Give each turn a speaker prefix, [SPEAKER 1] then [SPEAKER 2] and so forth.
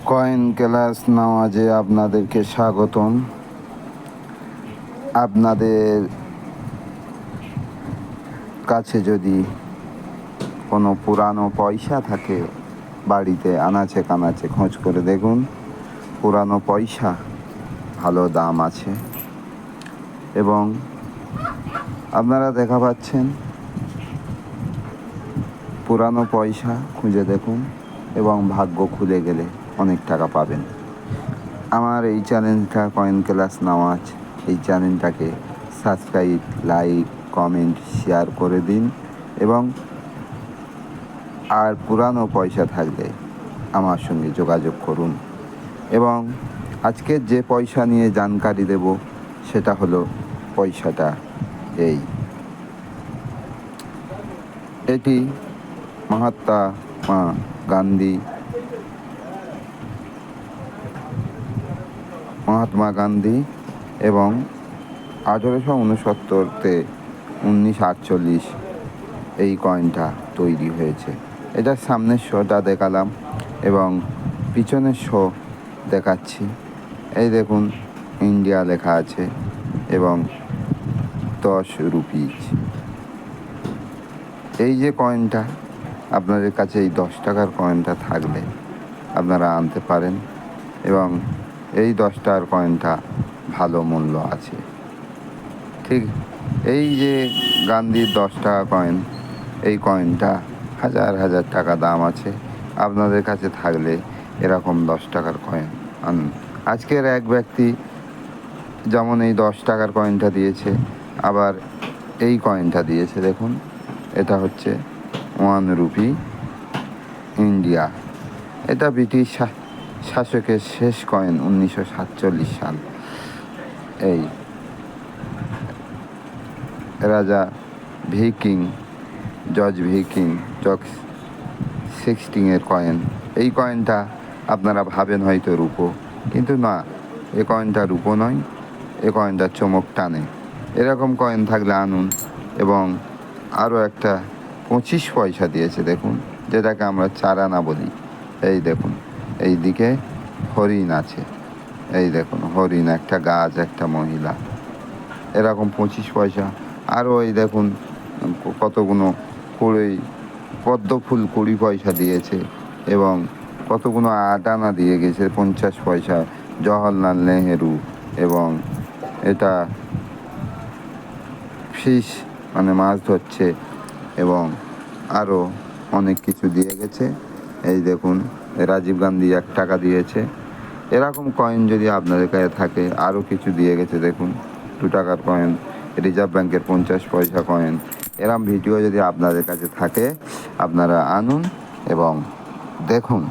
[SPEAKER 1] Coin class নামাজে আপনাদেরকে স্বাগতম। আপনাদের কাছে যদি কোনো পুরানো পয়সা থাকে বাড়িতে, আনাচে কানাচে খোঁজ করে দেখুন, পুরানো পয়সা ভালো দাম আছে। এবং আপনারা দেখা পাচ্ছেন পুরানো পয়সা খুঁজে দেখুন এবং ভাগ্য খুলে গেলে অনেক টাকা পাবেন। আমার এই চ্যানেলটা কয়েন ক্লাস নামাজ, এই চ্যানেলটাকে সাবস্ক্রাইব, লাইক, কমেন্ট, শেয়ার করে দিন। এবং আর পুরানো পয়সা থাকলে আমার সঙ্গে যোগাযোগ করুন। এবং আজকের যে পয়সা নিয়ে জানকারি দেব সেটা হলো পয়সাটা এটি মহাত্মা গান্ধী এবং 1869-তে 1948 এই কয়েনটা তৈরি হয়েছে। এটার সামনের শোটা দেখালাম এবং পিছনের শো দেখাচ্ছি। এই দেখুন, ইন্ডিয়া লেখা আছে এবং 10 রুপিজ। এই যে কয়েনটা, আপনাদের কাছে এই 10 টাকার কয়েনটা থাকলে আপনারা আনতে পারেন এবং এই 10 টাকার কয়েনটা ভালো মূল্য আছে। ঠিক এই যে গান্ধীর 10 টাকা কয়েন, এই কয়েনটা হাজার হাজার টাকা দাম আছে। আপনাদের কাছে থাকলে এরকম 10 টাকার কয়েন আনুন। আজকের এক ব্যক্তি যেমন এই 10 টাকার কয়েনটা দিয়েছে, আবার এই কয়েনটা দিয়েছে। দেখুন, এটা হচ্ছে 1 রুপি ইন্ডিয়া। এটা ব্রিটিশ শাসকের শেষ কয়েন, 1947 সাল। এই রাজা জর্জ 16-এর কয়েন। এই কয়েনটা আপনারা ভাবেন হয়তো রূপো, কিন্তু না, এ কয়েনটা রূপো নয়, এ কয়েনটা চমক টানে। এরকম কয়েন থাকলে আনুন। এবং আরও একটা 25 পয়সা দিয়েছে, দেখুন, যেটাকে আমরা চারানা বলি। এই দেখুন, এই দিকে হরিণ আছে, এই দেখুন হরিণ, একটা গাছ, একটা মহিলা, এরকম 25 পয়সা। আরও এই দেখুন কতগুলো পদ্ম ফুল 20 পয়সা দিয়েছে এবং কতগুলো আটানা দিয়ে গেছে 50 পয়সা, জওহরলাল নেহেরু। এবং এটা ফিশ, মানে মাছ ধরছে, এবং আরও অনেক কিছু দিয়ে গেছে। এই দেখুন, রাজীব গান্ধী 1 টাকা দিয়েছে। এরকম কয়েন যদি আপনাদের কাছে থাকে, আরও কিছু দিয়ে গেছে। দেখুন, 2 টাকার কয়েন, রিজার্ভ ব্যাংকের 50 পয়সা কয়েন। এরকম ভিডিও যদি আপনাদের কাছে থাকে, আপনারা আনুন এবং দেখুন।